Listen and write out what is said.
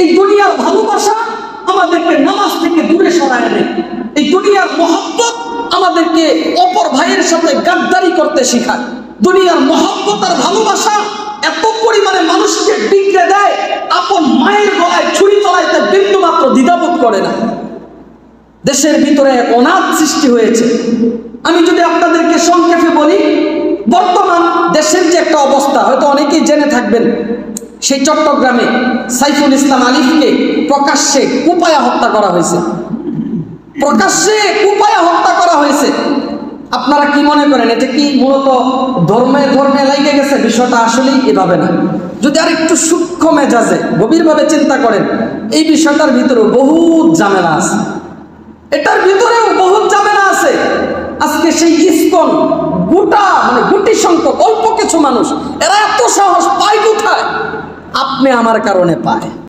এই দুনিয়ার ভালোবাসা আমাদেরকে নামাজ থেকে দূরে সরায় নেয়। এই দুনিয়ার মহব্বত আমাদেরকে অপর ভাইয়ের সাথে গাদ্দারি করতে শেখায়। দুনিয়ার মহব্বত আর ভালোবাসা এত পরিমাণে মানুষকে বিগড়ে দেয়, আপন মায়ের গলায় ছুরি চালাইতে বিন্দু মাত্র দ্বিধাবোধ করে না। দেশের ভিতরে এক অনাথ সৃষ্টি হয়েছে। আমি যদি আপনাদেরকে সংক্ষেপে বলি, বর্তমান দেশের যে একটা অবস্থা হয়তো অনেকেই জেনে থাকবেন, সেই চট্টগ্রামে সাইফুল ইসলাম আলিফকে প্রকাশ্যে কুপায়া হত্যা করা হয়েছে। প্রকাশ্যে কুপায়া হত্যা করা হয়েছে। আপনারা কি মনে করেন এটা কি মূলত ধর্মে লাগিয়ে গেছে? বিষয়টা আসলেই এভাবে না। যদি আর একটু সূক্ষ্ম মেজাজে গভীরভাবে চিন্তা করেন, এই বিষয়টার ভিতরেও বহুত ঝামেলা আছে। এটার ভিতরেও বহুত ঝামেলা আছে। আজকে সেই ইসকন গুটি সংখ্যক অল্প কিছু মানুষ, এরা এত সাহস পায় কোথায়? আপনি আমার কারণে পায়।